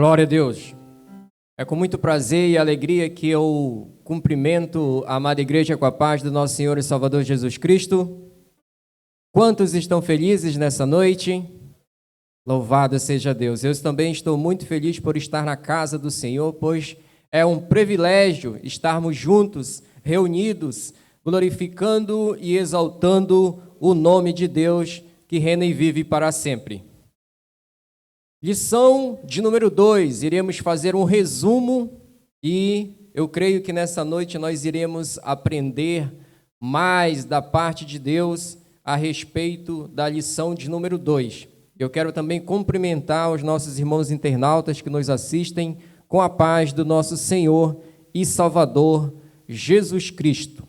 Glória a Deus. É com muito prazer e alegria que eu cumprimento a amada igreja com a paz do nosso Senhor e Salvador Jesus Cristo. Quantos estão felizes nessa noite? Louvado seja Deus. Eu também estou muito feliz por estar na casa do Senhor, pois é um privilégio estarmos juntos, reunidos, glorificando e exaltando o nome de Deus que reina e vive para sempre. Lição de número 2, iremos fazer um resumo e eu creio que nessa noite nós iremos aprender mais da parte de Deus a respeito da lição de número 2. Eu quero também cumprimentar os nossos irmãos internautas que nos assistem com a paz do nosso Senhor e Salvador Jesus Cristo.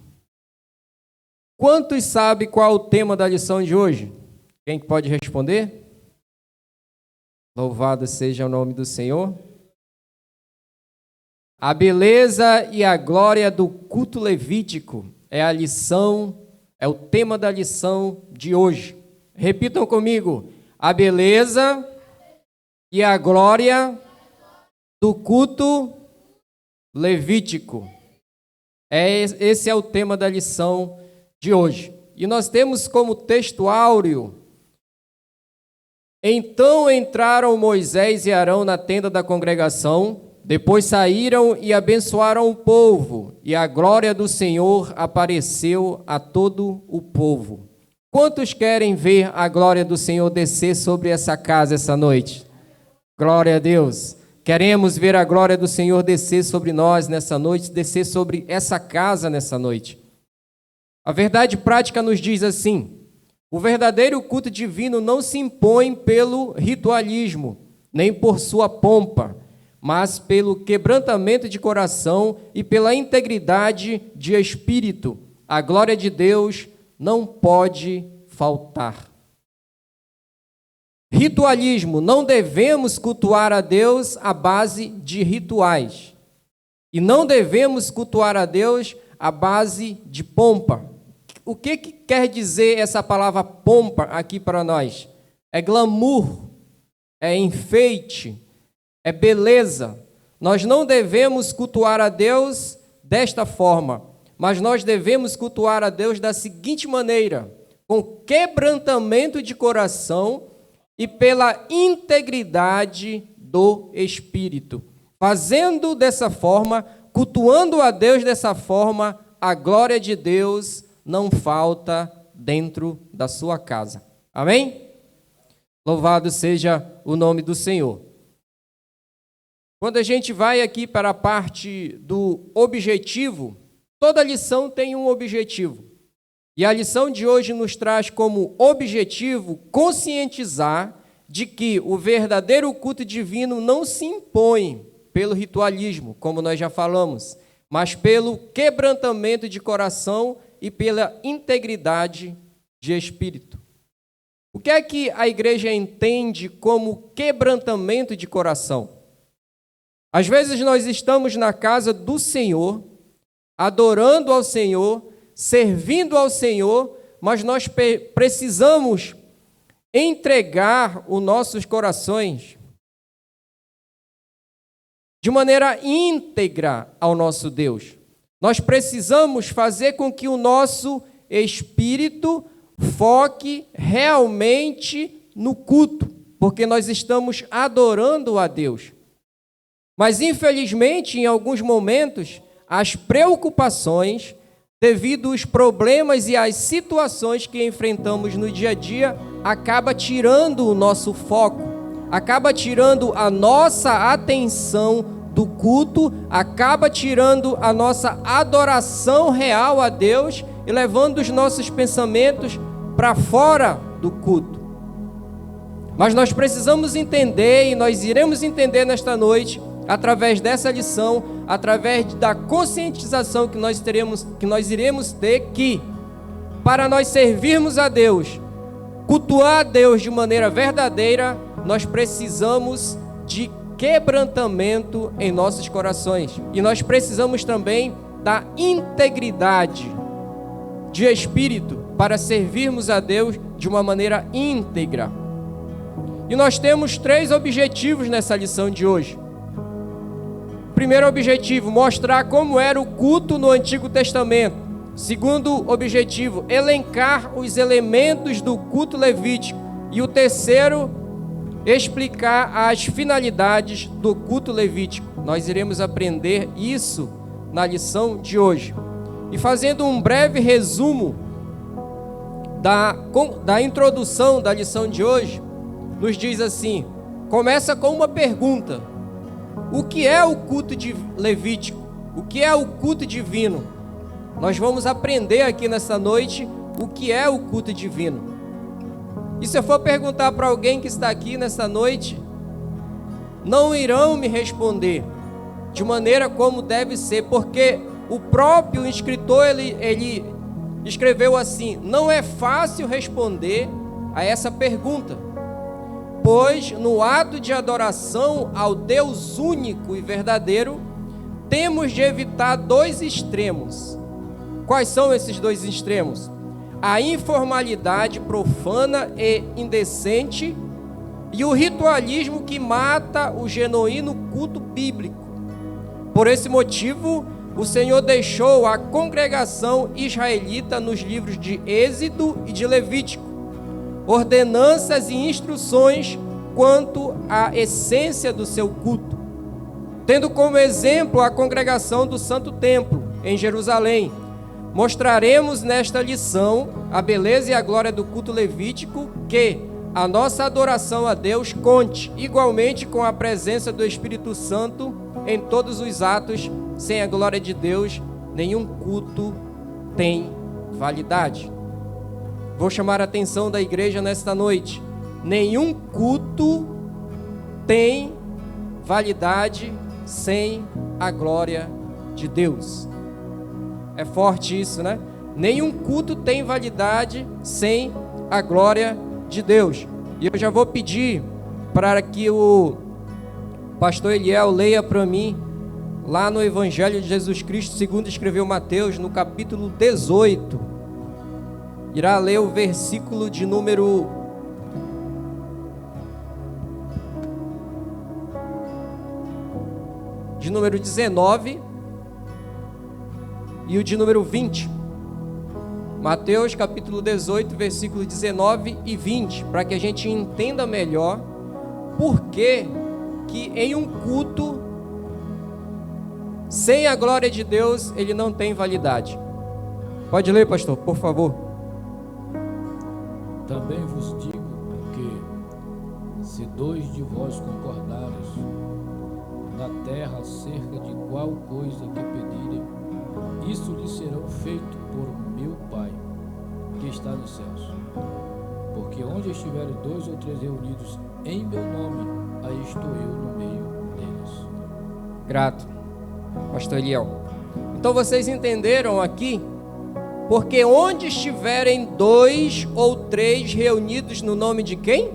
Quantos sabem qual é o tema da lição de hoje? Quem pode responder? Louvado seja o nome do Senhor. A beleza e a glória do culto levítico é a lição, é o tema da lição de hoje. Repitam comigo: a beleza e a glória do culto levítico. Esse é o tema da lição de hoje. E nós temos como texto áureo: então entraram Moisés e Arão na tenda da congregação, depois saíram e abençoaram o povo, e a glória do Senhor apareceu a todo o povo. Quantos querem ver a glória do Senhor descer sobre essa casa essa noite? Glória a Deus! Queremos ver a glória do Senhor descer sobre nós nessa noite, descer sobre essa casa nessa noite. A verdade prática nos diz assim: o verdadeiro culto divino não se impõe pelo ritualismo, nem por sua pompa, mas pelo quebrantamento de coração e pela integridade de espírito. A glória de Deus não pode faltar. Ritualismo: não devemos cultuar a Deus à base de rituais. E não devemos cultuar a Deus à base de pompa. O que quer dizer essa palavra pompa aqui para nós? É glamour, é enfeite, é beleza. Nós não devemos cultuar a Deus desta forma, mas nós devemos cultuar a Deus da seguinte maneira: com quebrantamento de coração e pela integridade do espírito. Fazendo dessa forma, cultuando a Deus dessa forma, a glória de Deus não falta dentro da sua casa. Amém? Louvado seja o nome do Senhor. Quando a gente vai aqui para a parte do objetivo, toda lição tem um objetivo. E a lição de hoje nos traz como objetivo conscientizar de que o verdadeiro culto divino não se impõe pelo ritualismo, como nós já falamos, mas pelo quebrantamento de coração e pela integridade de espírito. O que é que a igreja entende como quebrantamento de coração? Às vezes nós estamos na casa do Senhor, adorando ao Senhor, servindo ao Senhor, mas nós precisamos entregar os nossos corações de maneira íntegra ao nosso Deus. Nós precisamos fazer com que o nosso espírito foque realmente no culto, porque nós estamos adorando a Deus. Mas, infelizmente, em alguns momentos, as preocupações, devido aos problemas e às situações que enfrentamos no dia a dia, acaba tirando o nosso foco, acaba tirando a nossa atenção do culto, acaba tirando a nossa adoração real a Deus e levando os nossos pensamentos para fora do culto. Mas nós precisamos entender, e nós iremos entender nesta noite, através dessa lição, através da conscientização que nós iremos ter, que para nós servirmos a Deus, cultuar a Deus de maneira verdadeira, nós precisamos de quebrantamento em nossos corações. E nós precisamos também da integridade de espírito para servirmos a Deus de uma maneira íntegra. E nós temos 3 objetivos nessa lição de hoje. Primeiro objetivo, mostrar como era o culto no Antigo Testamento. Segundo objetivo, elencar os elementos do culto levítico. E o terceiro, explicar as finalidades do culto levítico. Nós iremos aprender isso na lição de hoje. E fazendo um breve resumo da introdução da lição de hoje, nos diz assim, começa com uma pergunta: o que é o culto levítico? O que é o culto divino? Nós vamos aprender aqui nessa noite o que é o culto divino. E se eu for perguntar para alguém que está aqui nessa noite, não irão me responder de maneira como deve ser, porque o próprio escritor, ele escreveu assim: não é fácil responder a essa pergunta, pois no ato de adoração ao Deus único e verdadeiro, temos de evitar 2 extremos. Quais são esses 2 extremos? A informalidade profana e indecente e o ritualismo que mata o genuíno culto bíblico. Por esse motivo, o Senhor deixou a congregação israelita nos livros de Êxodo e de Levítico ordenanças e instruções quanto à essência do seu culto, tendo como exemplo a congregação do Santo Templo em Jerusalém. Mostraremos nesta lição a beleza e a glória do culto levítico, que a nossa adoração a Deus conte igualmente com a presença do Espírito Santo em todos os atos. Sem a glória de Deus, nenhum culto tem validade. Vou chamar a atenção da igreja nesta noite. Nenhum culto tem validade sem a glória de Deus. É forte isso, né? Nenhum culto tem validade sem a glória de Deus. E eu já vou pedir para que o pastor Eliel leia para mim, lá no Evangelho de Jesus Cristo, segundo escreveu Mateus, no capítulo 18. Irá ler o versículo de número 19 e o de número 20. Mateus capítulo 18, versículo 19 e 20, para que a gente entenda melhor por que em um culto sem a glória de Deus ele não tem validade. Pode ler, pastor, por favor. Também vos digo que, se 2 de vós concordares na terra acerca de qual coisa que pedirem, isso lhes será feito por meu Pai, que está nos céus. Porque onde estiverem 2 ou 3 reunidos em meu nome, aí estou eu no meio deles. Grato, pastor Eliel. Então vocês entenderam aqui? Porque onde estiverem 2 ou 3 reunidos no nome de quem?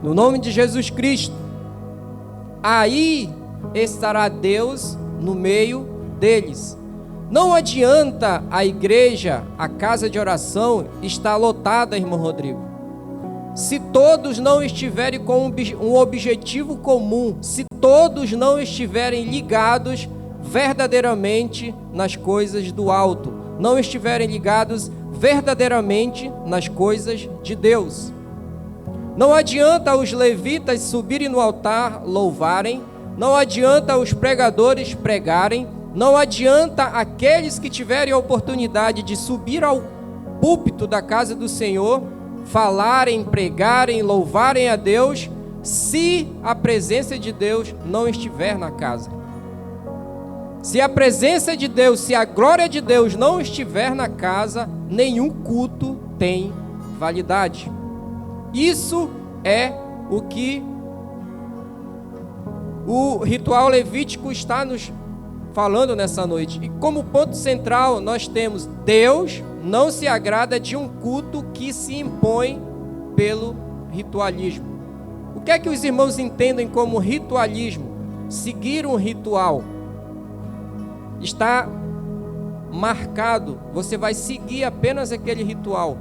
No nome de Jesus Cristo. Aí estará Deus no meio deles. Não adianta a igreja, a casa de oração, estar lotada, irmão Rodrigo, se todos não estiverem com um objetivo comum, se todos não estiverem ligados verdadeiramente nas coisas do alto, não estiverem ligados verdadeiramente nas coisas de Deus. Não adianta os levitas subirem no altar, louvarem, não adianta os pregadores pregarem, não adianta aqueles que tiverem a oportunidade de subir ao púlpito da casa do Senhor, falarem, pregarem, louvarem a Deus, se a presença de Deus não estiver na casa. Se a presença de Deus, se a glória de Deus não estiver na casa, nenhum culto tem validade. Isso é o que o ritual levítico está nos falando nessa noite. E como ponto central nós temos: Deus não se agrada de um culto que se impõe pelo ritualismo. O que é que os irmãos entendem como ritualismo? Seguir um ritual. Está marcado, você vai seguir apenas aquele ritual.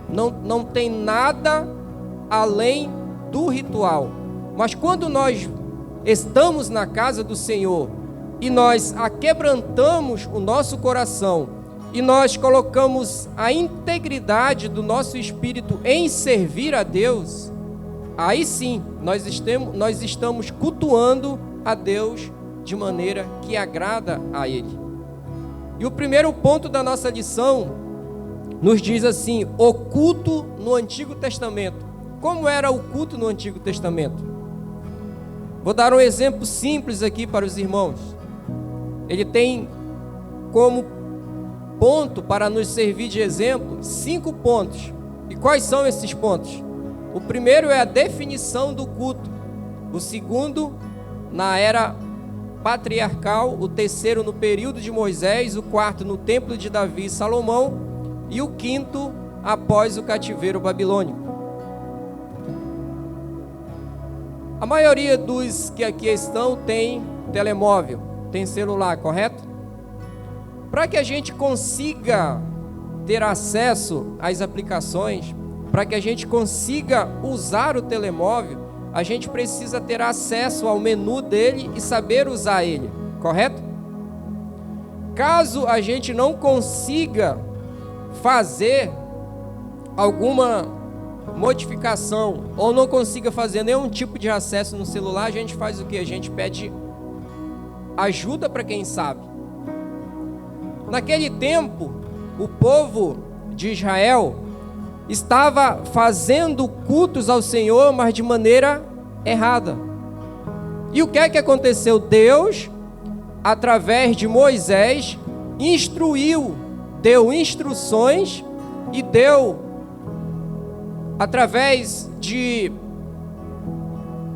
Não tem nada além do ritual. Mas quando nós estamos na casa do Senhor e nós aquebrantamos o nosso coração e nós colocamos a integridade do nosso espírito em servir a Deus, aí sim nós estamos cultuando a Deus de maneira que agrada a Ele. E o primeiro ponto da nossa lição nos diz assim: o culto no Antigo Testamento. Como era o culto no Antigo Testamento? Vou dar um exemplo simples aqui para os irmãos. Ele tem como ponto para nos servir de exemplo 5 pontos. E quais são esses pontos? O primeiro é a definição do culto. O segundo, na era patriarcal. O terceiro, no período de Moisés. O quarto, no templo de Davi e Salomão. E o quinto, após o cativeiro babilônico. A maioria dos que aqui estão tem telemóvel, tem celular, correto? Para que a gente consiga ter acesso às aplicações, para que a gente consiga usar o telemóvel, a gente precisa ter acesso ao menu dele e saber usar ele, correto? Caso a gente não consiga fazer alguma modificação ou não consiga fazer nenhum tipo de acesso no celular, a gente faz o que? A gente pede ajuda para quem sabe. Naquele tempo, o povo de Israel estava fazendo cultos ao Senhor, mas de maneira errada. E o que é que aconteceu? Deus, através de Moisés, deu instruções e deu, através de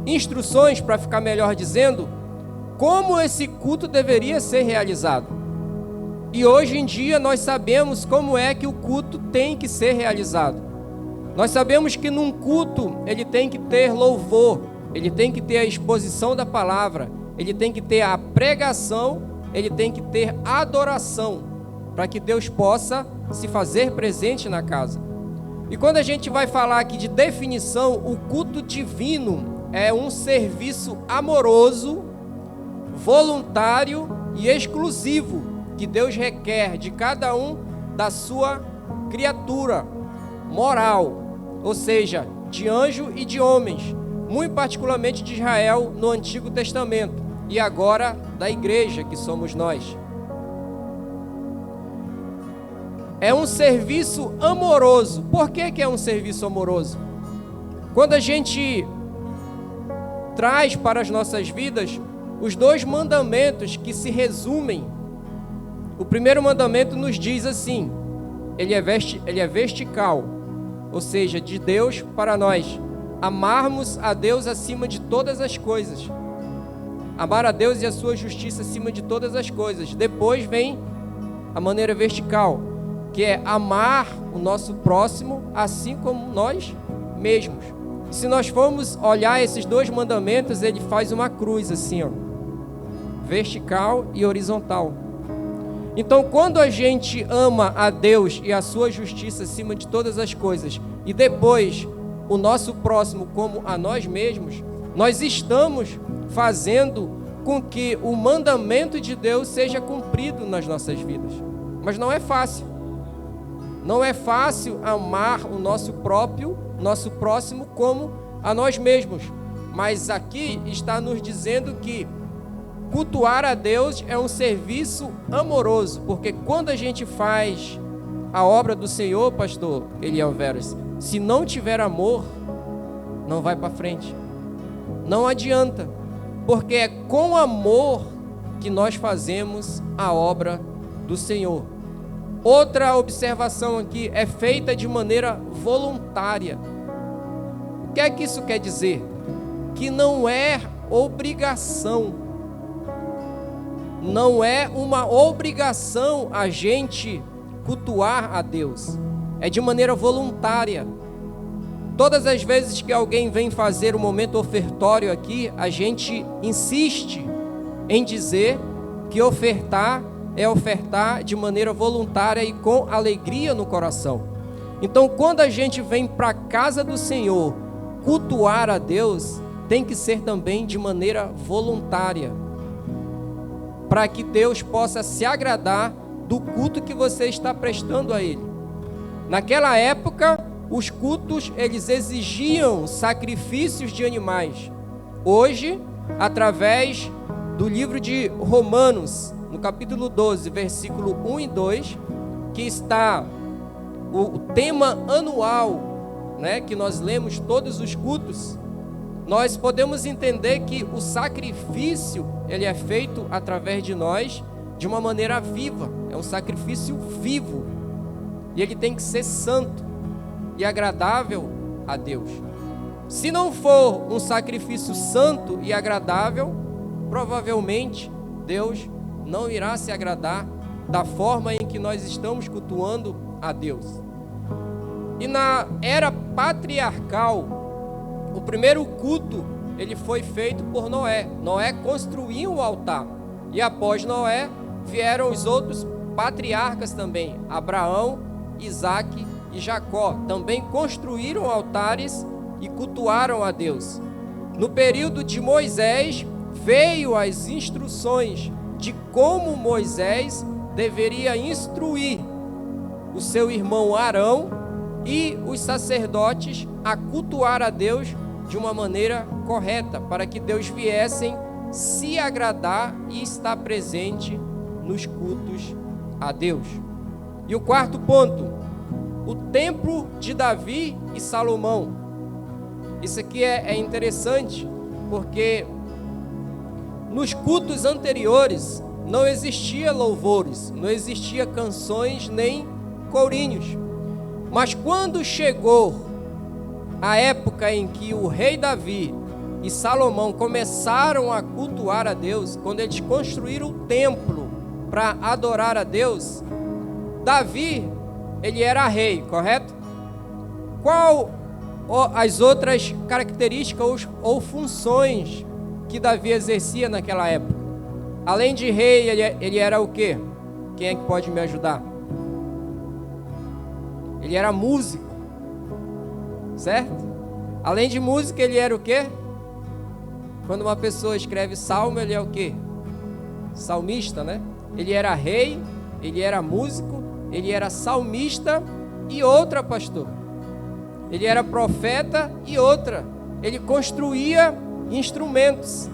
instruções, para ficar melhor dizendo, como esse culto deveria ser realizado. E hoje em dia nós sabemos como é que o culto tem que ser realizado. Nós sabemos que num culto ele tem que ter louvor, ele tem que ter a exposição da palavra, ele tem que ter a pregação, ele tem que ter adoração, para que Deus possa se fazer presente na casa. E quando a gente vai falar aqui de definição, o culto divino é um serviço amoroso, voluntário e exclusivo que Deus requer de cada um da sua criatura moral, ou seja, de anjo e de homens, muito particularmente de Israel no Antigo Testamento e agora da igreja que somos nós. É um serviço amoroso. Por que é um serviço amoroso? Quando a gente traz para as nossas vidas os 2 mandamentos que se resumem, o primeiro mandamento nos diz assim, ele é vertical, ou seja, de Deus para nós, amarmos a Deus acima de todas as coisas, amar a Deus e a sua justiça acima de todas as coisas. Depois vem a maneira vertical, que é amar o nosso próximo assim como nós mesmos. E se nós formos olhar esses 2 mandamentos, ele faz uma cruz assim, ó, vertical e horizontal. Então, quando a gente ama a Deus e a sua justiça acima de todas as coisas, e depois o nosso próximo como a nós mesmos, nós estamos fazendo com que o mandamento de Deus seja cumprido nas nossas vidas. Mas não é fácil. Não é fácil amar o nosso próximo como a nós mesmos. Mas aqui está nos dizendo que cultuar a Deus é um serviço amoroso, porque quando a gente faz a obra do Senhor, pastor Eliel Veras, se não tiver amor, não vai para frente. Não adianta, porque é com amor que nós fazemos a obra do Senhor. Outra observação aqui, é feita de maneira voluntária. O que é que isso quer dizer? Que não é obrigação. Não é uma obrigação a gente cultuar a Deus. É de maneira voluntária. Todas as vezes que alguém vem fazer o momento ofertório aqui, a gente insiste em dizer que ofertar é ofertar de maneira voluntária e com alegria no coração. Então, quando a gente vem para a casa do Senhor cultuar a Deus tem que ser também de maneira voluntária, para que Deus possa se agradar do culto que você está prestando a Ele. Naquela época, os cultos, eles exigiam sacrifícios de animais. Hoje, através do livro de Romanos, no capítulo 12, versículo 1 e 2, que está o tema anual, né, que nós lemos todos os cultos, nós podemos entender que o sacrifício, ele é feito através de nós de uma maneira viva, é um sacrifício vivo, e ele tem que ser santo e agradável a Deus. Se não for um sacrifício santo e agradável, provavelmente Deus não irá se agradar da forma em que nós estamos cultuando a Deus. E na era patriarcal, o primeiro culto, ele foi feito por Noé. Noé construiu o altar, e após Noé vieram os outros patriarcas também, Abraão, Isaque e Jacó, também construíram altares e cultuaram a Deus. No período de Moisés, veio as instruções de como Moisés deveria instruir o seu irmão Arão e os sacerdotes a cultuar a Deus de uma maneira correta, para que Deus viessem se agradar e estar presente nos cultos a Deus. E o quarto ponto, o templo de Davi e Salomão. Isso aqui é interessante, porque nos cultos anteriores não existia louvores, não existia canções nem corinhos. Mas quando chegou a época em que o rei Davi e Salomão começaram a cultuar a Deus, quando eles construíram o templo para adorar a Deus, Davi, ele era rei, correto? Qual as outras características ou funções que Davi exercia naquela época? Além de rei, ele era o quê? Quem é que pode me ajudar? Ele era músico, certo? Além de música, ele era o quê? Quando uma pessoa escreve salmo, ele é o quê? Salmista, né? Ele era rei, ele era músico, ele era salmista e outra, pastor. Ele era profeta e outra. Ele construía instrumentos.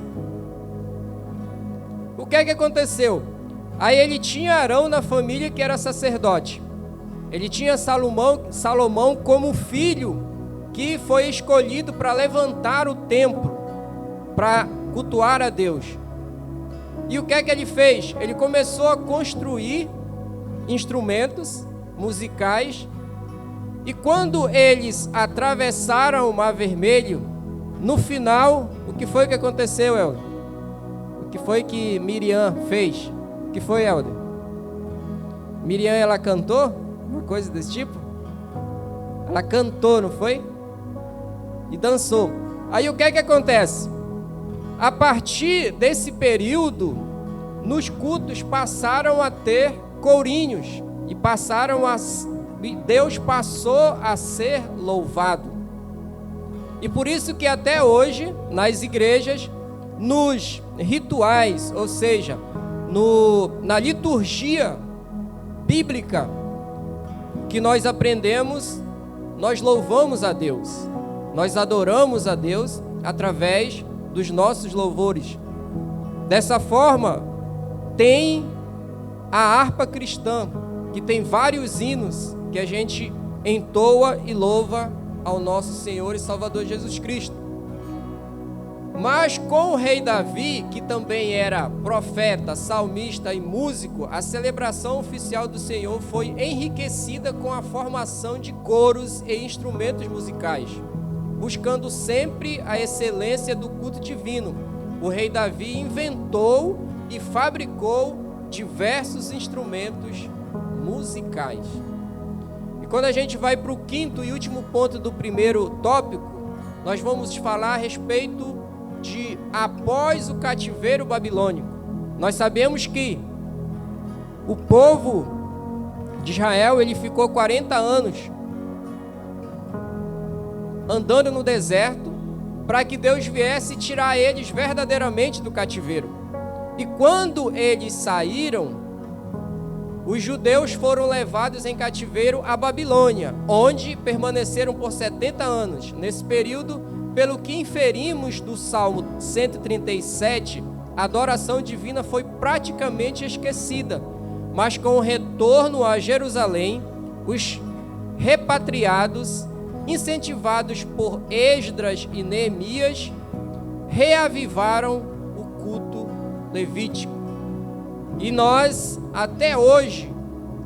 O que é que aconteceu? Aí ele tinha Arão na família, que era sacerdote. Ele tinha Salomão como filho, que foi escolhido para levantar o templo, para cultuar a Deus. E o que é que ele fez? Ele começou a construir instrumentos musicais, e quando eles atravessaram o Mar Vermelho, no final, o que foi que aconteceu, Helder? O que foi que Miriam fez? O que foi, Helder? Miriam, ela cantou? Uma coisa desse tipo? Ela cantou, não foi? E dançou. Aí o que é que acontece? A partir desse período, nos cultos passaram a ter corinhos e Deus passou a ser louvado. E por isso que até hoje, nas igrejas, nos rituais, ou seja, na liturgia bíblica que nós aprendemos, nós louvamos a Deus, nós adoramos a Deus através dos nossos louvores. Dessa forma, tem a harpa cristã, que tem vários hinos que a gente entoa e louva ao nosso Senhor e Salvador Jesus Cristo. Mas com o rei Davi, que também era profeta, salmista e músico, a celebração oficial do Senhor foi enriquecida com a formação de coros e instrumentos musicais, buscando sempre a excelência do culto divino. O rei Davi inventou e fabricou diversos instrumentos musicais. E quando a gente vai para o quinto e último ponto do primeiro tópico, nós vamos falar a respeito de após o cativeiro babilônico. Nós sabemos que o povo de Israel, ele ficou 40 anos andando no deserto, para que Deus viesse tirar eles verdadeiramente do cativeiro. E quando eles saíram, os judeus foram levados em cativeiro à Babilônia, onde permaneceram por 70 anos. Nesse período, pelo que inferimos do Salmo 137, a adoração divina foi praticamente esquecida. Mas com o retorno a Jerusalém, os repatriados, incentivados por Esdras e Neemias, reavivaram o culto levítico. E nós, até hoje,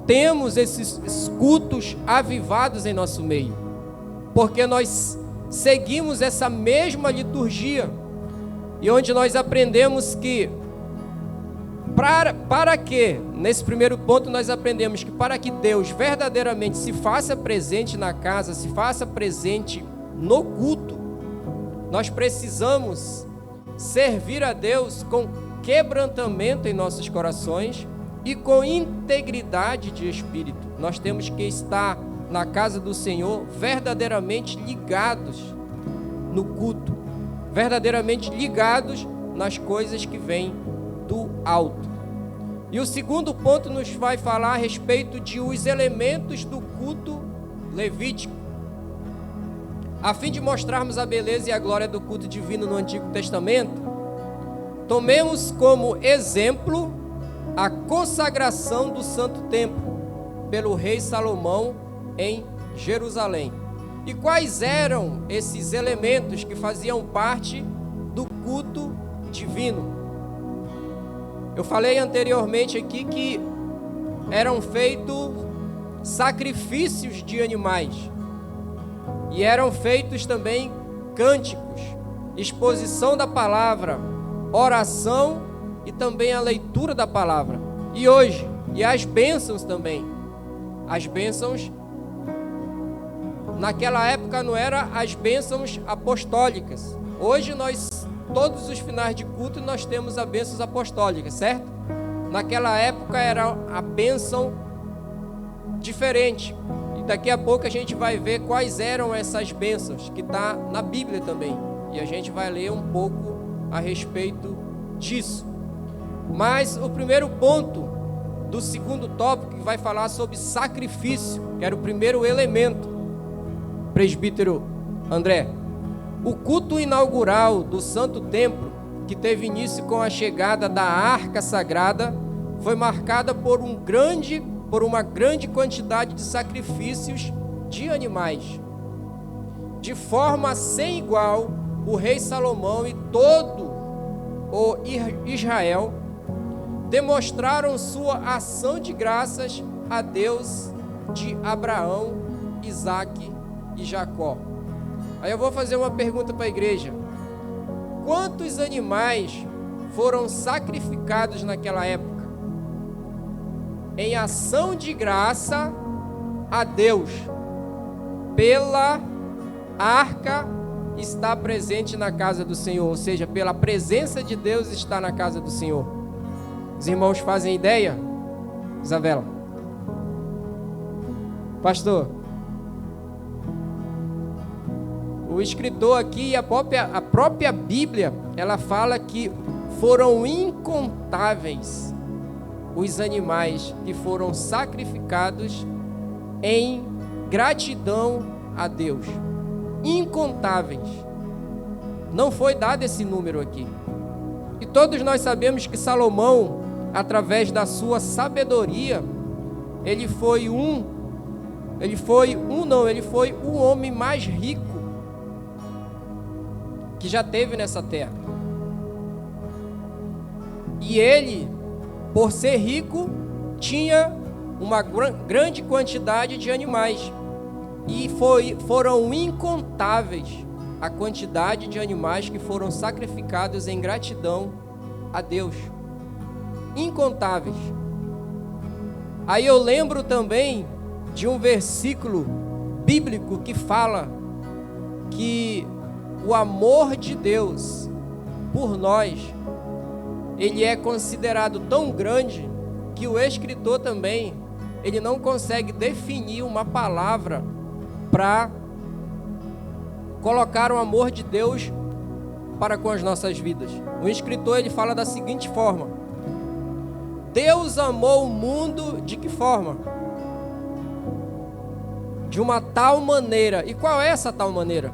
temos esses cultos avivados em nosso meio, porque nós seguimos essa mesma liturgia, e onde nós aprendemos que, para que, nesse primeiro ponto nós aprendemos que para que Deus verdadeiramente se faça presente na casa, se faça presente no culto, nós precisamos servir a Deus com quebrantamento em nossos corações e com integridade de espírito. Nós temos que estar na casa do Senhor verdadeiramente ligados no culto, verdadeiramente ligados nas coisas que vêm do alto. E o segundo ponto nos vai falar a respeito de os elementos do culto levítico. A fim de mostrarmos a beleza e a glória do culto divino no Antigo Testamento, tomemos como exemplo a consagração do Santo Templo pelo rei Salomão em Jerusalém. E quais eram esses elementos que faziam parte do culto divino? Eu falei anteriormente aqui que eram feitos sacrifícios de animais e eram feitos também cânticos, exposição da palavra, oração e também a leitura da palavra. E hoje, e as bênçãos também. As bênçãos, naquela época não eram as bênçãos apostólicas. Hoje nós, todos os finais de culto, nós temos as bênçãos apostólicas, certo? Naquela época era a bênção diferente. E daqui a pouco a gente vai ver quais eram essas bênçãos, que está na Bíblia também. E a gente vai ler um pouco a respeito disso. Mas o primeiro ponto do segundo tópico vai falar sobre sacrifício, que era o primeiro elemento. Presbítero André, o culto inaugural do Santo Templo, que teve início com a chegada da Arca Sagrada, foi marcada por uma grande quantidade de sacrifícios de animais. De forma sem igual, o rei Salomão e todo o Israel demonstraram sua ação de graças a Deus de Abraão, Isaque e Jacó. Aí eu vou fazer uma pergunta para a igreja: quantos animais foram sacrificados naquela época em ação de graça a Deus pela arca está presente na casa do Senhor, ou seja, pela presença de Deus está na casa do Senhor? Os irmãos fazem ideia? Isabela? Pastor? O escritor aqui, a própria Bíblia, ela fala que foram incontáveis os animais que foram sacrificados em gratidão a Deus. Incontáveis. Não foi dado esse número aqui. E todos nós sabemos que Salomão, através da sua sabedoria, ele foi o homem mais rico que já teve nessa terra. E ele, por ser rico, tinha uma grande quantidade de animais. E foram incontáveis a quantidade de animais que foram sacrificados em gratidão a Deus. Incontáveis. Aí eu lembro também de um versículo bíblico que fala que o amor de Deus por nós, ele é considerado tão grande que o escritor também, ele não consegue definir uma palavra para colocar o amor de Deus para com as nossas vidas. O escritor, ele fala da seguinte forma: Deus amou o mundo de que forma? De uma tal maneira. E qual é essa tal maneira?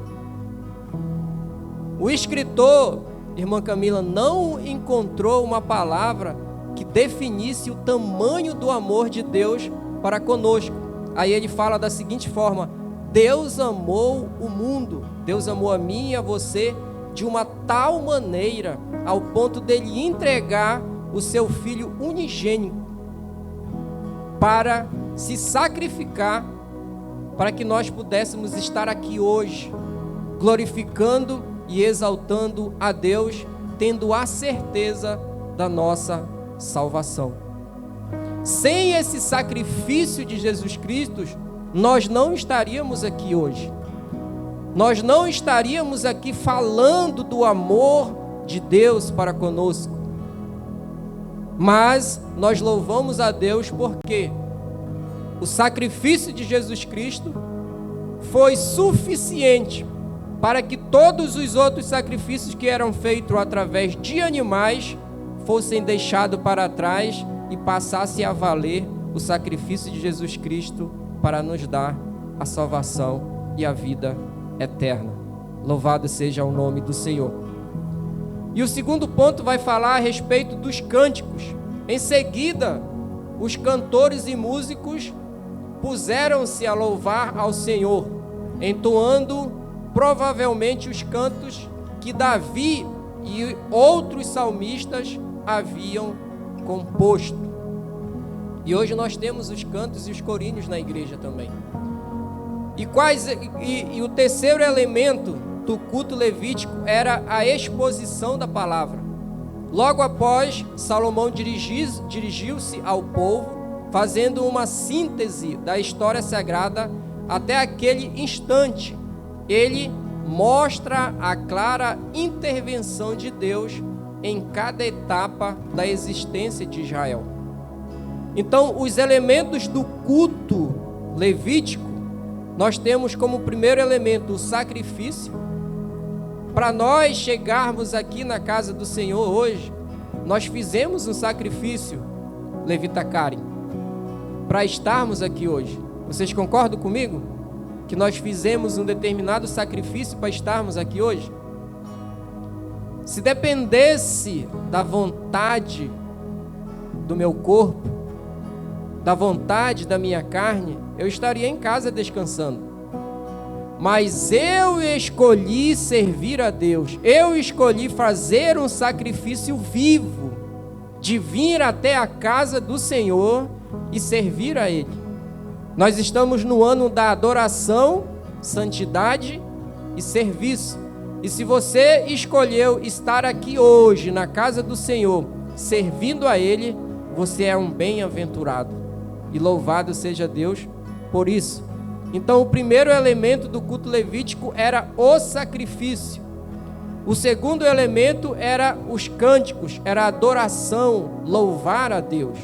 O escritor, irmã Camila, não encontrou uma palavra que definisse o tamanho do amor de Deus para conosco. Aí ele fala da seguinte forma: Deus amou o mundo, Deus amou a mim e a você de uma tal maneira, ao ponto dele entregar o seu Filho unigênito para se sacrificar, para que nós pudéssemos estar aqui hoje, glorificando e exaltando a Deus, tendo a certeza da nossa salvação. Sem esse sacrifício de Jesus Cristo, nós não estaríamos aqui hoje. Nós não estaríamos aqui falando do amor de Deus para conosco. Mas nós louvamos a Deus porque o sacrifício de Jesus Cristo foi suficiente para que todos os outros sacrifícios que eram feitos através de animais fossem deixados para trás e passasse a valer o sacrifício de Jesus Cristo para nos dar a salvação e a vida eterna. Louvado seja o nome do Senhor. E o segundo ponto vai falar a respeito dos cânticos. Em seguida, os cantores e músicos puseram-se a louvar ao Senhor, entoando provavelmente os cantos que Davi e outros salmistas haviam composto. E hoje nós temos os cantos e os corinhos na igreja também. E o terceiro elemento do culto levítico era a exposição da palavra. Logo após, Salomão dirigiu-se ao povo, fazendo uma síntese da história sagrada até aquele instante. Ele mostra a clara intervenção de Deus em cada etapa da existência de Israel. Então, os elementos do culto levítico, nós temos como primeiro elemento o sacrifício. Para nós chegarmos aqui na casa do Senhor hoje, nós fizemos um sacrifício, levita Karen, para estarmos aqui hoje. Vocês concordam comigo? Que nós fizemos um determinado sacrifício para estarmos aqui hoje? Se dependesse da vontade do meu corpo, da vontade da minha carne, eu estaria em casa descansando. Mas eu escolhi servir a Deus, eu escolhi fazer um sacrifício vivo, de vir até a casa do Senhor e servir a Ele. Nós estamos no ano da adoração, santidade e serviço. E se você escolheu estar aqui hoje na casa do Senhor, servindo a Ele, você é um bem-aventurado. E louvado seja Deus por isso. Então, o primeiro elemento do culto levítico era o sacrifício. O segundo elemento era os cânticos, era a adoração, louvar a Deus.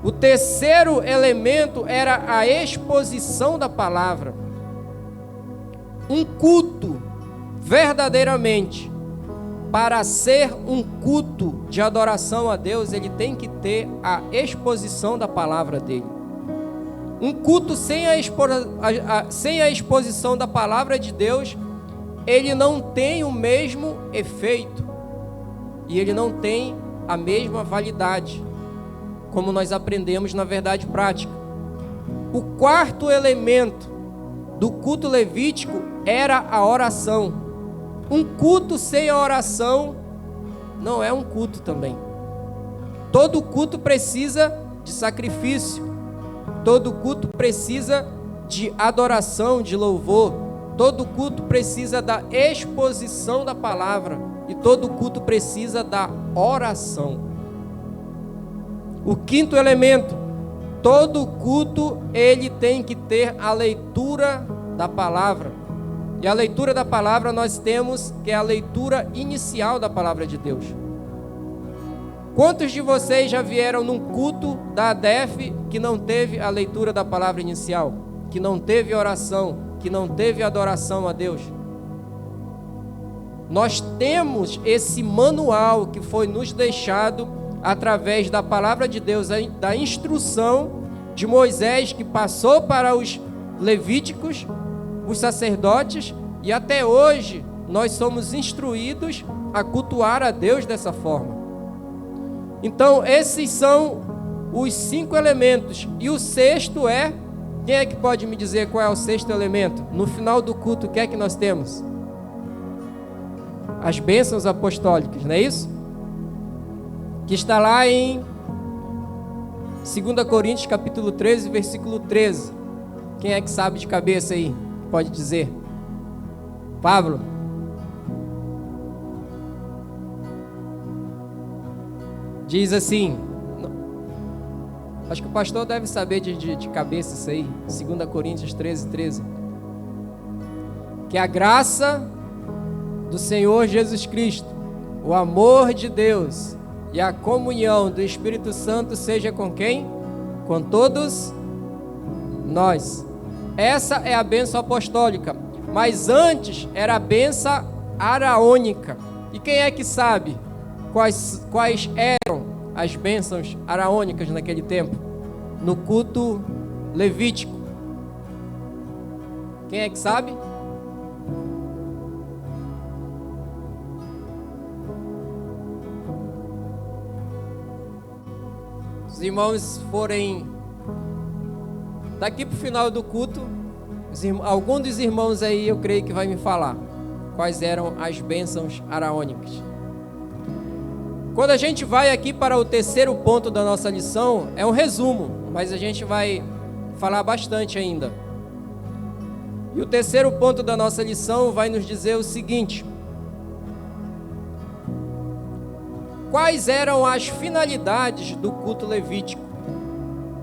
O terceiro elemento era a exposição da palavra. Um culto, verdadeiramente, para ser um culto de adoração a Deus, ele tem que ter a exposição da palavra dele. Um culto sem a exposição da palavra de Deus, ele não tem o mesmo efeito e ele não tem a mesma validade, como nós aprendemos na verdade prática. O quarto elemento do culto levítico era a oração. Um culto sem a oração não é um culto também. Todo culto precisa de sacrifício. Todo culto precisa de adoração, de louvor. Todo culto precisa da exposição da palavra. E todo culto precisa da oração. O quinto elemento, todo culto ele tem que ter a leitura da palavra. E a leitura da palavra nós temos que é a leitura inicial da palavra de Deus. Quantos de vocês já vieram num culto da ADEF que não teve a leitura da palavra inicial? Que não teve oração? que não teve adoração a Deus? Nós temos esse manual que foi nos deixado através da palavra de Deus, da instrução de Moisés, que passou para os levíticos, os sacerdotes, e até hoje nós somos instruídos a cultuar a Deus dessa forma. Então, esses são os 5 elementos. E o sexto é... Quem é que pode me dizer qual é o sexto elemento? No final do culto, o que é que nós temos? As bênçãos apostólicas, não é isso? Que está lá em 2 Coríntios capítulo 13, versículo 13. Quem é que sabe de cabeça aí? Pode dizer. Pablo. Diz assim, acho que o pastor deve saber de cabeça isso aí, 2 Coríntios 13, 13. Que a graça do Senhor Jesus Cristo, o amor de Deus e a comunhão do Espírito Santo seja com quem? Com todos nós. Essa é a bênção apostólica, mas antes era a bênção araônica. E quem é que sabe quais eram as bênçãos araônicas naquele tempo? No culto levítico. Quem é que sabe? Os irmãos forem daqui para o final do culto, algum dos irmãos aí eu creio que vai me falar quais eram as bênçãos araônicas. Quando a gente vai aqui para o terceiro ponto da nossa lição, é um resumo, mas a gente vai falar bastante ainda. E o terceiro ponto da nossa lição vai nos dizer o seguinte: quais eram as finalidades do culto levítico?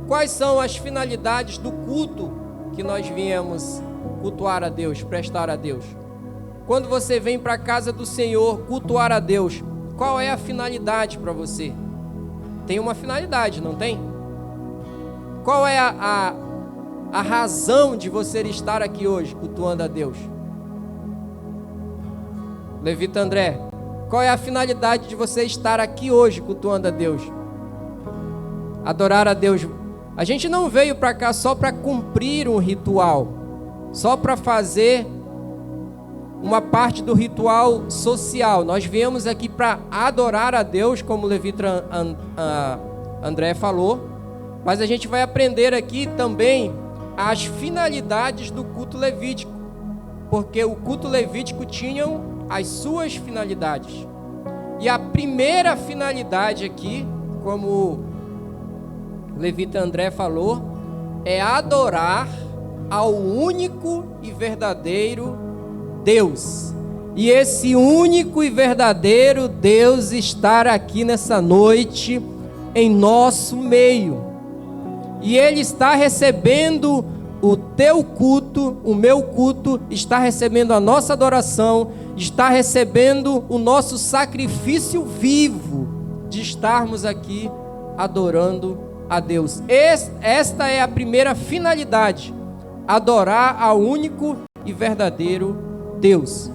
Quais são as finalidades do culto que nós viemos cultuar a Deus, prestar a Deus? Quando você vem para a casa do Senhor cultuar a Deus, qual é a finalidade para você? Tem uma finalidade, não tem? Qual é a razão de você estar aqui hoje cultuando a Deus? Levita André, qual é a finalidade de você estar aqui hoje cultuando a Deus? Adorar a Deus. A gente não veio para cá só para cumprir um ritual, só para fazer uma parte do ritual social. Nós viemos aqui para adorar a Deus, como o Levita André falou, mas a gente vai aprender aqui também as finalidades do culto levítico, porque o culto levítico tinha as suas finalidades. E a primeira finalidade aqui, como o Levita André falou, é adorar ao único e verdadeiro Deus. E esse único e verdadeiro Deus estar aqui nessa noite em nosso meio. E Ele está recebendo o teu culto, o meu culto, está recebendo a nossa adoração, está recebendo o nosso sacrifício vivo de estarmos aqui adorando a Deus. Esta é a primeira finalidade: adorar ao único e verdadeiro Deus.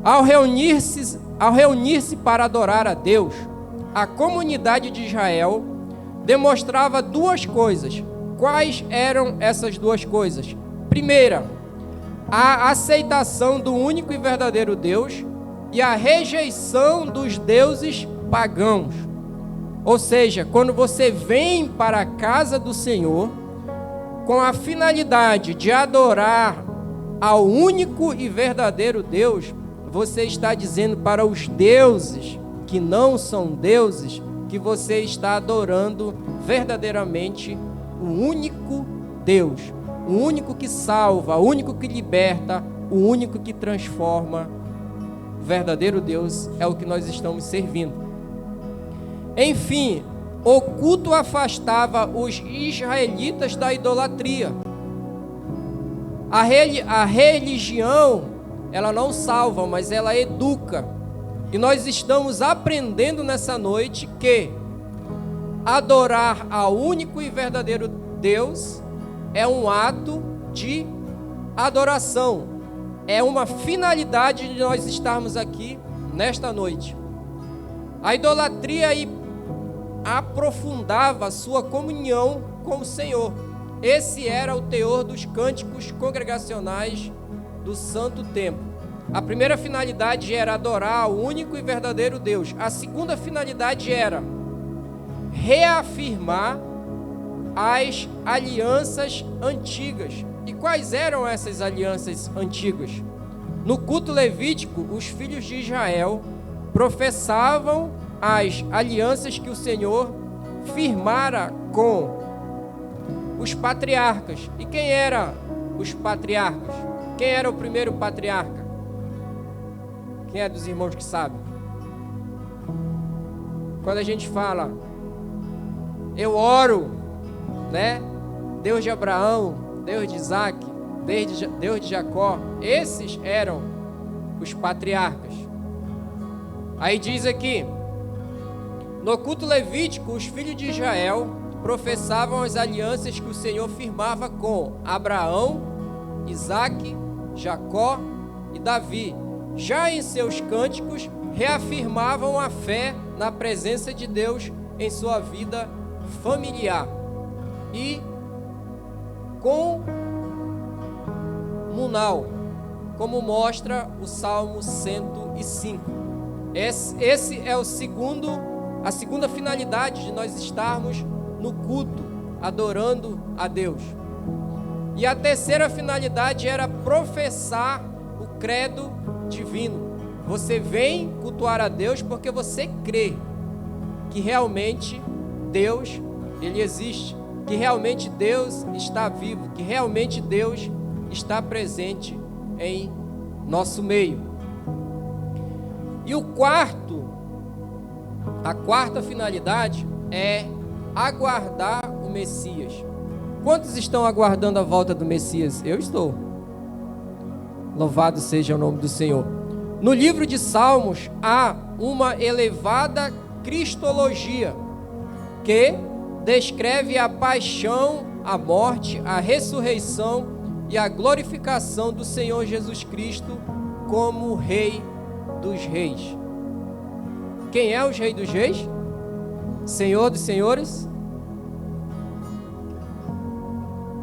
Ao reunir-se para adorar a Deus, a comunidade de Israel demonstrava duas coisas. Quais eram essas duas coisas? Primeira, a aceitação do único e verdadeiro Deus e a rejeição dos deuses pagãos. Ou seja, quando você vem para a casa do Senhor com a finalidade de adorar ao único e verdadeiro Deus, você está dizendo para os deuses que não são deuses que você está adorando verdadeiramente o único Deus, o único que salva, o único que liberta, o único que transforma. O verdadeiro Deus é o que nós estamos servindo. Enfim, o culto afastava os israelitas da idolatria. A religião, ela não salva, mas ela educa. E nós estamos aprendendo nessa noite que adorar ao único e verdadeiro Deus é um ato de adoração é uma finalidade de nós estarmos aqui nesta noite. A idolatria aprofundava a sua comunhão com o Senhor. Esse era o teor dos cânticos congregacionais do Santo Templo. A primeira finalidade era adorar o único e verdadeiro Deus. A segunda finalidade era reafirmar as alianças antigas. E quais eram essas alianças antigas? No culto levítico, os filhos de Israel professavam as alianças que o Senhor firmara com os patriarcas. E quem eram os patriarcas? Quem era o primeiro patriarca? Quem é dos irmãos que sabe? Quando a gente fala, eu oro, né? Deus de Abraão, Deus de Isaac, Deus de Jacó, esses eram os patriarcas. Aí diz aqui, no culto levítico, os filhos de Israel professavam as alianças que o Senhor firmava com Abraão, Isaac, Jacó e Davi. Já em seus cânticos, reafirmavam a fé na presença de Deus em sua vida familiar e comunal, como mostra o Salmo 105. Esse é a segunda finalidade de nós estarmos no culto, adorando a Deus. E a terceira finalidade era professar o credo divino. Você vem cultuar a Deus porque você crê que realmente Deus, Ele existe, que realmente Deus está vivo, que realmente Deus está presente em nosso meio. E a quarta finalidade é aguardar o Messias. Quantos estão aguardando a volta do Messias? Eu estou. Louvado seja o nome do Senhor. No livro de Salmos há uma elevada cristologia que descreve a paixão, a morte, a ressurreição e a glorificação do Senhor Jesus Cristo como Rei dos Reis. Quem é o Rei dos Reis? Senhor dos Senhores?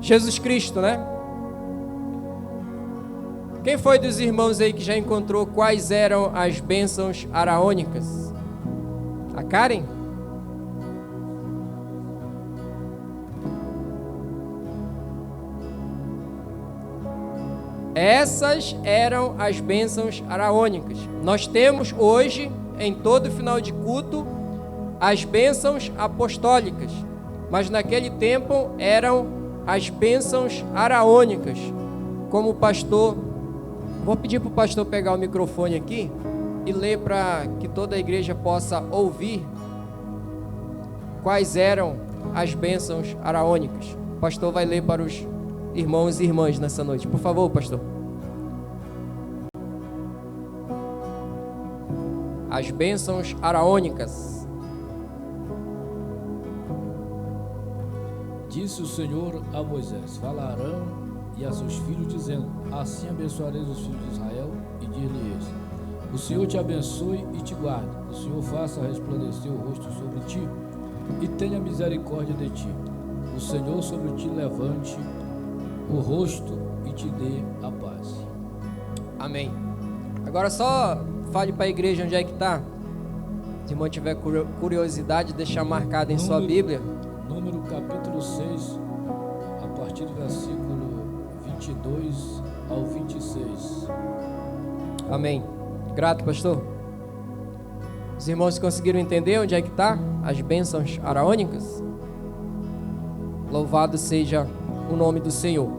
Jesus Cristo, né? Quem foi dos irmãos aí que já encontrou quais eram as bênçãos araônicas? A Karen? Essas eram as bênçãos araônicas. Nós temos hoje, em todo final de culto, as bênçãos apostólicas, mas naquele tempo eram as bênçãos araônicas. Como o pastor, vou pedir para o pastor pegar o microfone aqui e ler para que toda a igreja possa ouvir quais eram as bênçãos araônicas. O pastor vai ler para os irmãos e irmãs nessa noite. Por favor, pastor. As bênçãos araônicas. Disse o Senhor a Moisés: fala a Arão e a seus filhos, dizendo: assim abençoareis os filhos de Israel, e dir-lhes: o Senhor te abençoe e te guarde, o Senhor faça resplandecer o rosto sobre ti e tenha misericórdia de ti, o Senhor sobre ti levante o rosto e te dê a paz. Amém. Agora só fale para a igreja onde é que está. Se o irmão tiver curiosidade, deixar marcado em sua Bíblia. Número capítulo 6, a partir do versículo 22 ao 26. Amém. Grato, pastor. Os irmãos conseguiram entender onde é que está as bênçãos araônicas? Louvado seja o nome do Senhor.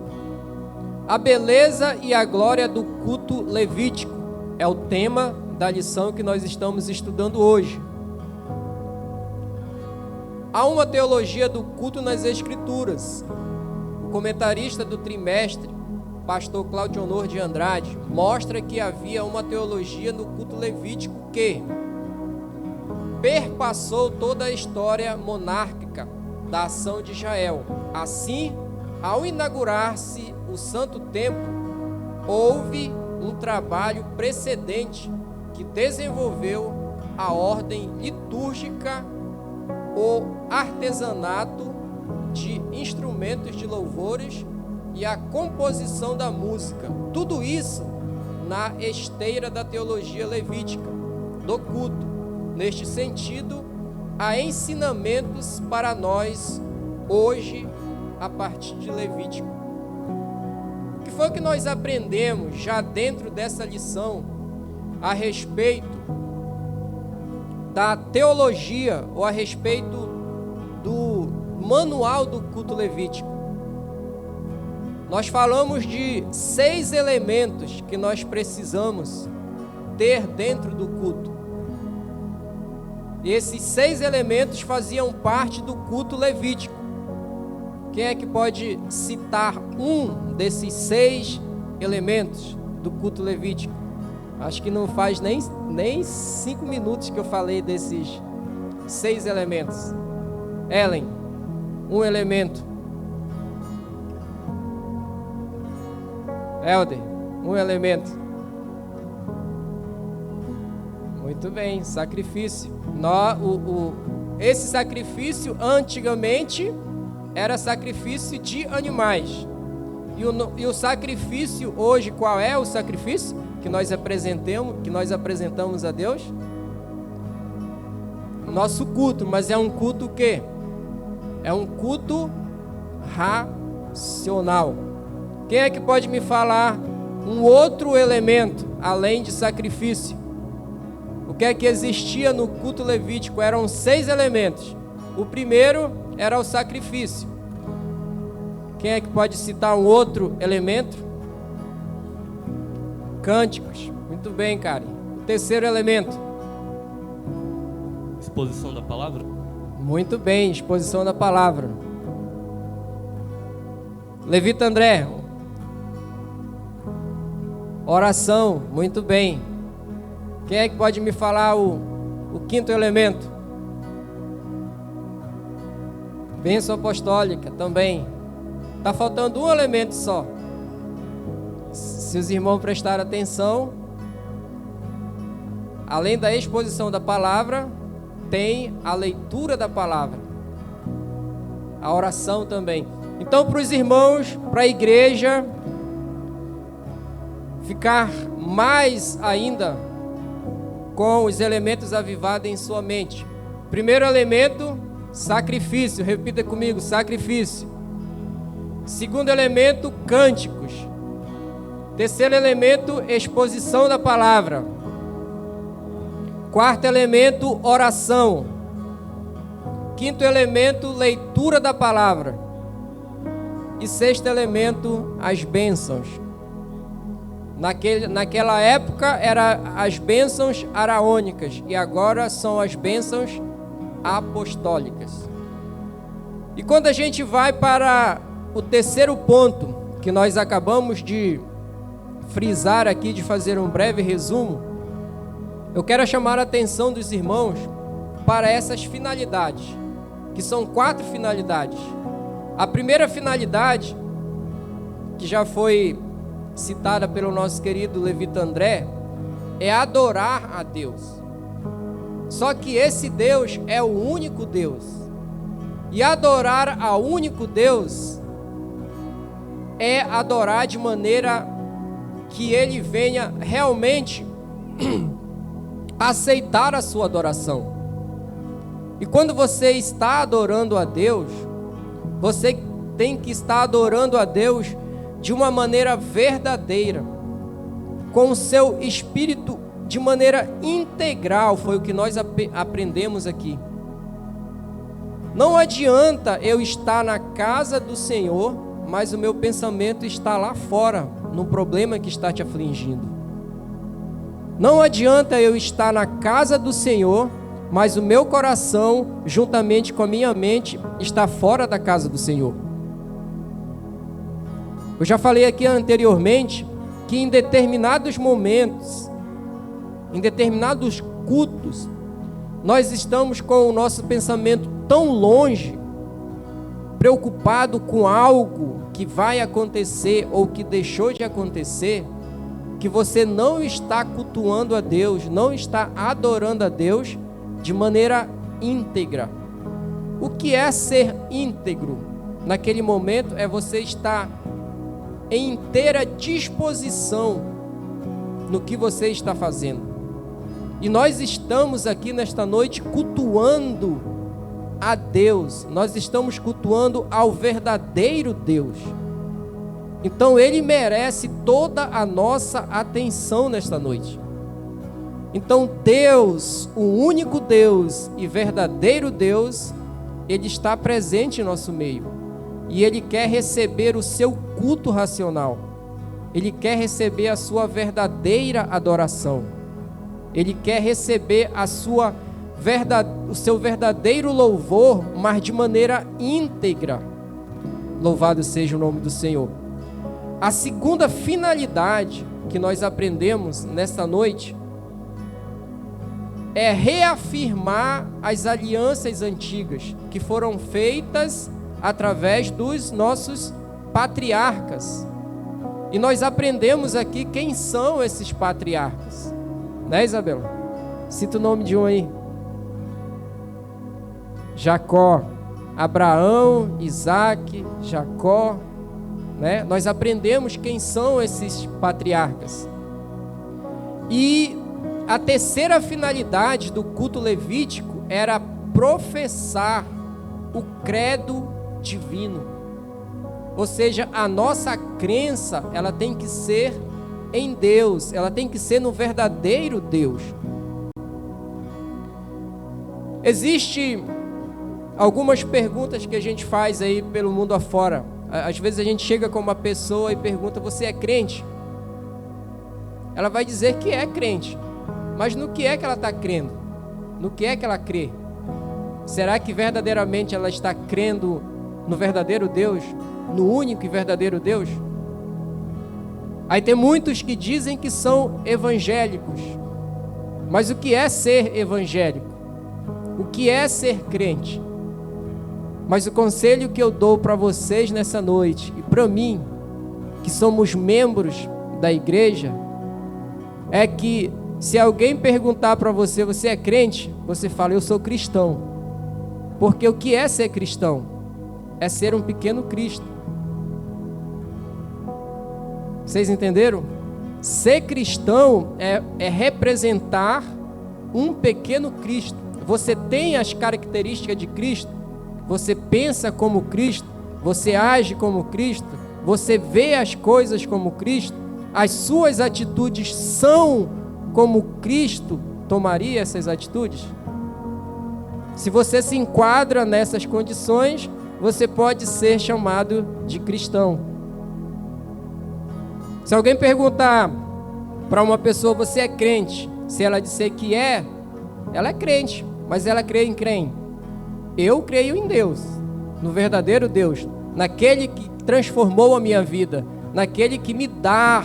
A beleza e a glória do culto levítico é o tema da lição que nós estamos estudando hoje. Há uma teologia do culto nas Escrituras. O comentarista do trimestre, pastor Cláudio Honor de Andrade, mostra que havia uma teologia no culto levítico que perpassou toda a história monárquica da ação de Israel. Assim, ao inaugurar-se o Santo Templo, houve um trabalho precedente que desenvolveu a ordem litúrgica, o artesanato de instrumentos de louvores e a composição da música. Tudo isso na esteira da teologia levítica, do culto. Neste sentido, há ensinamentos para nós hoje a partir de Levítico. O que foi que nós aprendemos já dentro dessa lição a respeito da teologia ou a respeito do manual do culto levítico? Nós falamos de 6 elementos que nós precisamos ter dentro do culto. E esses 6 elementos faziam parte do culto levítico. Quem é que pode citar um desses 6 elementos do culto levítico? Acho que não faz nem 5 minutos que eu falei desses 6 elementos. Ellen, um elemento. Helder, um elemento. Muito bem, sacrifício. Esse sacrifício antigamente era sacrifício de animais. E o sacrifício hoje, qual é o sacrifício que nós apresentamos a Deus? Nosso culto, mas é um culto o quê? É um culto racional. Quem é que pode me falar um outro elemento além de sacrifício? O que é que existia no culto levítico? Eram 6 elementos. O primeiro era o sacrifício. Quem é que pode citar um outro elemento? Cânticos. Muito bem, Karen. O terceiro elemento? Exposição da palavra. Muito bem, exposição da palavra. Levita André. Oração. Muito bem. Quem é que pode me falar o quinto elemento? Bênção apostólica também. Está faltando um elemento só. Se os irmãos prestarem atenção, além da exposição da palavra, tem a leitura da palavra, a oração também. Então, para os irmãos, para a igreja ficar mais ainda com os elementos avivados em sua mente. Primeiro elemento, sacrifício. Repita comigo, sacrifício. Segundo elemento, cânticos. Terceiro elemento, exposição da palavra. Quarto elemento, oração. Quinto elemento, leitura da palavra. E sexto elemento, as bênçãos. Naquela época eram as bênçãos araônicas e agora são as bênçãos apostólicas. E quando a gente vai para o terceiro ponto, que nós acabamos de frisar aqui, de fazer um breve resumo, eu quero chamar a atenção dos irmãos para essas finalidades, que são 4 finalidades. A primeira finalidade, que já foi citada pelo nosso querido Levita André, é adorar a Deus. Só que esse Deus é o único Deus. E adorar ao único Deus é adorar de maneira que Ele venha realmente aceitar a sua adoração. E quando você está adorando a Deus, você tem que estar adorando a Deus de uma maneira verdadeira, com o seu espírito de maneira integral. Foi o que nós aprendemos aqui. Não adianta eu estar na casa do Senhor, mas o meu pensamento está lá fora, no problema que está te afligindo. Não adianta eu estar na casa do Senhor, mas o meu coração, juntamente com a minha mente, está fora da casa do Senhor. Eu já falei aqui anteriormente que em determinados momentos, em determinados cultos, nós estamos com o nosso pensamento tão longe, preocupado com algo que vai acontecer ou que deixou de acontecer, que você não está cultuando a Deus, não está adorando a Deus de maneira íntegra. O que é ser íntegro? Naquele momento é você estar em inteira disposição no que você está fazendo. E nós estamos aqui nesta noite cultuando a Deus, nós estamos cultuando ao verdadeiro Deus. Então Ele merece toda a nossa atenção nesta noite. Então Deus, o único Deus e verdadeiro Deus, Ele está presente em nosso meio. E Ele quer receber o seu culto racional. Ele quer receber a sua verdadeira adoração. Ele quer receber o seu verdadeiro louvor, mas de maneira íntegra. Louvado seja o nome do Senhor. A segunda finalidade que nós aprendemos nesta noite é reafirmar as alianças antigas que foram feitas através dos nossos patriarcas. E nós aprendemos aqui quem são esses patriarcas. Né, Isabela? Cita o nome de um aí. Jacó, Abraão, Isaac, Jacó, né? Nós aprendemos quem são esses patriarcas. E a terceira finalidade do culto levítico era professar o credo divino. Ou seja, a nossa crença, ela tem que ser em Deus, ela tem que ser no verdadeiro Deus. Existem algumas perguntas que a gente faz aí pelo mundo afora. Às vezes a gente chega com uma pessoa e pergunta: você é crente? Ela vai dizer que é crente, mas no que é que ela está crendo? No que é que ela crê? Será que verdadeiramente ela está crendo no verdadeiro Deus? No único e verdadeiro Deus? Aí tem muitos que dizem que são evangélicos. Mas o que é ser evangélico? O que é ser crente? Mas o conselho que eu dou para vocês nessa noite, e para mim, que somos membros da igreja, é que se alguém perguntar para você: você é crente? Você fala: eu sou cristão. Porque o que é ser cristão? É ser um pequeno Cristo. Vocês entenderam? Ser cristão é representar um pequeno Cristo. Você tem as características de Cristo, você pensa como Cristo, você age como Cristo, você vê as coisas como Cristo, as suas atitudes são como Cristo tomaria essas atitudes? Se você se enquadra nessas condições, você pode ser chamado de cristão. Se alguém perguntar para uma pessoa: você é crente? Se ela disser que ela é crente, mas ela crê em quem? Eu creio em Deus, no verdadeiro Deus, naquele que transformou a minha vida, naquele que me dá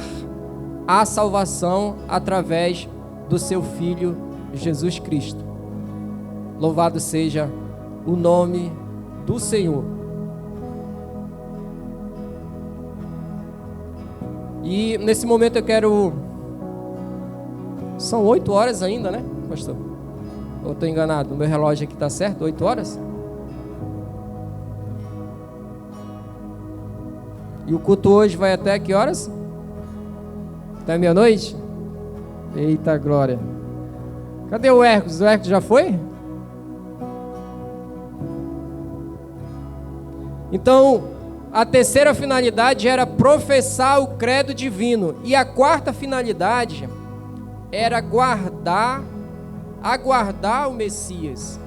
a salvação através do seu Filho Jesus Cristo. Louvado seja o nome do Senhor. E nesse momento eu quero... São 8 horas ainda, né, pastor? Ou estou enganado? O meu relógio aqui está certo? 8 horas? E o culto hoje vai até que horas? Até meia-noite? Eita glória! Cadê o Hércules? O Hércules já foi? Então, a terceira finalidade era professar o credo divino. E a quarta finalidade era aguardar o Messias.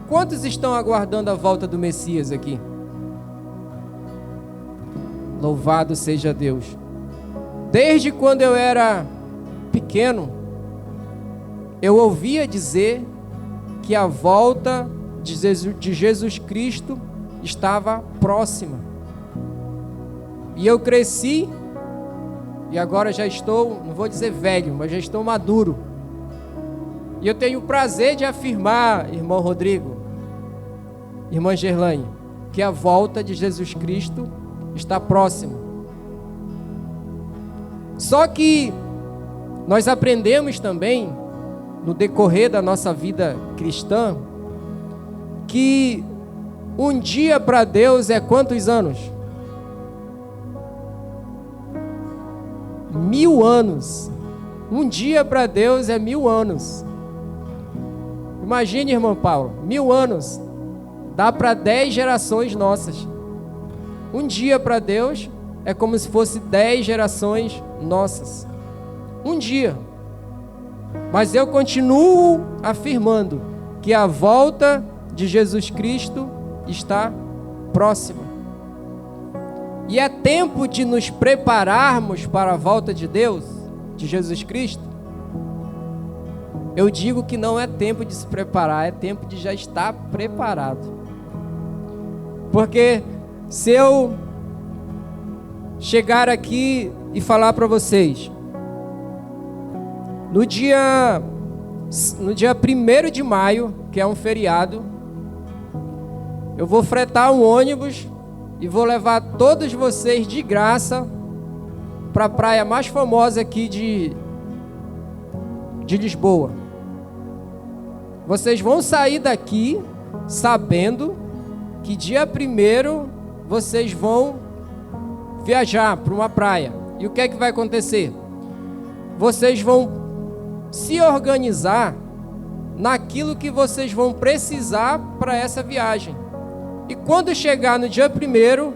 Quantos estão aguardando a volta do Messias aqui? Louvado seja Deus. Desde quando eu era pequeno, eu ouvia dizer que a volta de Jesus Cristo estava próxima. E eu cresci, e agora já estou, não vou dizer velho, mas já estou maduro. E eu tenho o prazer de afirmar, irmão Rodrigo, irmã Gerlaine, que a volta de Jesus Cristo está próxima. Só que nós aprendemos também, no decorrer da nossa vida cristã, que um dia para Deus é quantos anos? 1000 anos. Um dia para Deus é 1000 anos. Imagine, irmão Paulo, 1000 anos. Dá para 10 gerações nossas. Um dia para Deus é como se fosse 10 gerações nossas. Um dia. Mas eu continuo afirmando que a volta de Jesus Cristo está próxima. E é tempo de nos prepararmos para a volta de Deus, de Jesus Cristo. Eu digo que não é tempo de se preparar, é tempo de já estar preparado. Porque se eu chegar aqui e falar para vocês, no dia 1º de maio, que é um feriado, eu vou fretar um ônibus e vou levar todos vocês de graça para a praia mais famosa aqui de Lisboa. Vocês vão sair daqui sabendo que dia 1º vocês vão viajar para uma praia. E o que é que vai acontecer? Vocês vão se organizar naquilo que vocês vão precisar para essa viagem. E quando chegar no dia 1º,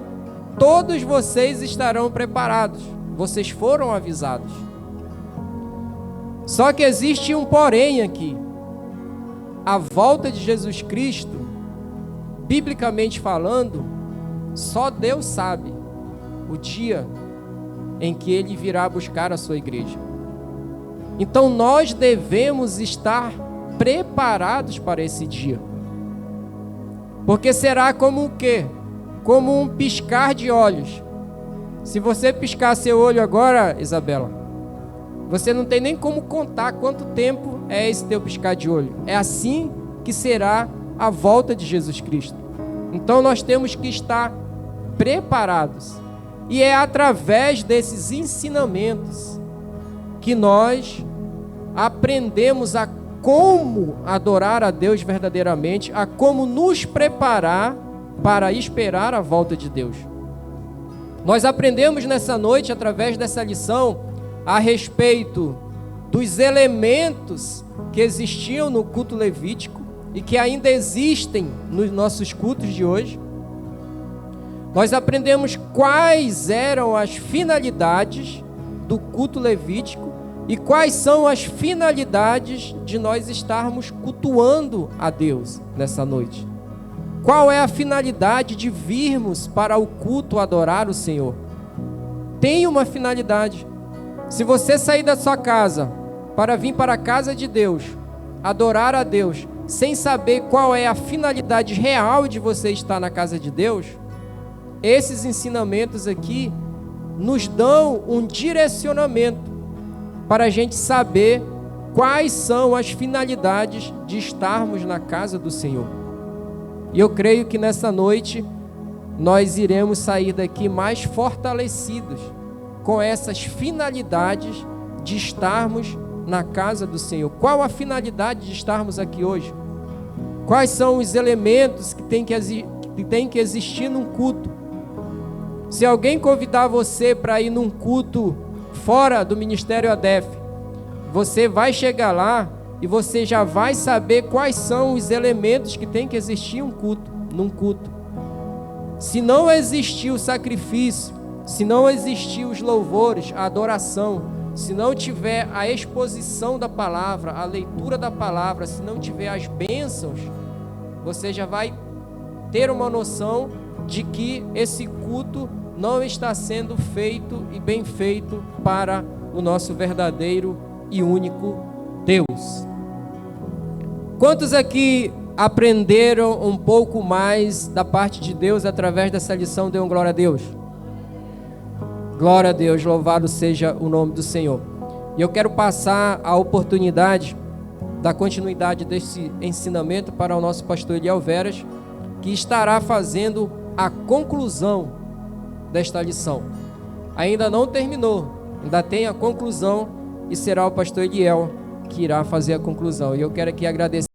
todos vocês estarão preparados. Vocês foram avisados. Só que existe um porém aqui. A volta de Jesus Cristo, biblicamente falando, só Deus sabe o dia em que Ele virá buscar a sua igreja. Então nós devemos estar preparados para esse dia. Porque será como o quê? Como um piscar de olhos. Se você piscar seu olho agora, Isabela, você não tem nem como contar quanto tempo é esse teu piscar de olho. É assim que será a volta de Jesus Cristo. Então nós temos que estar preparados. E é através desses ensinamentos que nós aprendemos a como adorar a Deus verdadeiramente, a como nos preparar para esperar a volta de Deus. Nós aprendemos nessa noite, através dessa lição, a respeito dos elementos que existiam no culto levítico e que ainda existem nos nossos cultos de hoje. Nós aprendemos quais eram as finalidades do culto levítico e quais são as finalidades de nós estarmos cultuando a Deus nessa noite. Qual é a finalidade de virmos para o culto adorar o Senhor? Tem uma finalidade. Se você sair da sua casa para vir para a casa de Deus, adorar a Deus, sem saber qual é a finalidade real de você estar na casa de Deus, esses ensinamentos aqui nos dão um direcionamento para a gente saber quais são as finalidades de estarmos na casa do Senhor. E eu creio que nessa noite nós iremos sair daqui mais fortalecidos com essas finalidades de estarmos na casa do Senhor. Qual a finalidade de estarmos aqui hoje? Quais são os elementos que tem que existir num culto? Se alguém convidar você para ir num culto fora do Ministério ADEF, você vai chegar lá e você já vai saber quais são os elementos que tem que existir num culto. Se não existir o sacrifício, se não existir os louvores, a adoração, se não tiver a exposição da palavra, a leitura da palavra, se não tiver as bênçãos, você já vai ter uma noção de que esse culto não está sendo feito e bem feito para o nosso verdadeiro e único Deus. Quantos aqui aprenderam um pouco mais da parte de Deus através dessa lição? Dê um glória a Deus. Glória a Deus, louvado seja o nome do Senhor. E eu quero passar a oportunidade da continuidade desse ensinamento para o nosso pastor Eliel Veras, que estará fazendo a conclusão desta lição. Ainda não terminou, Ainda tem a conclusão e será o pastor Eliel que irá fazer a conclusão. E eu quero aqui agradecer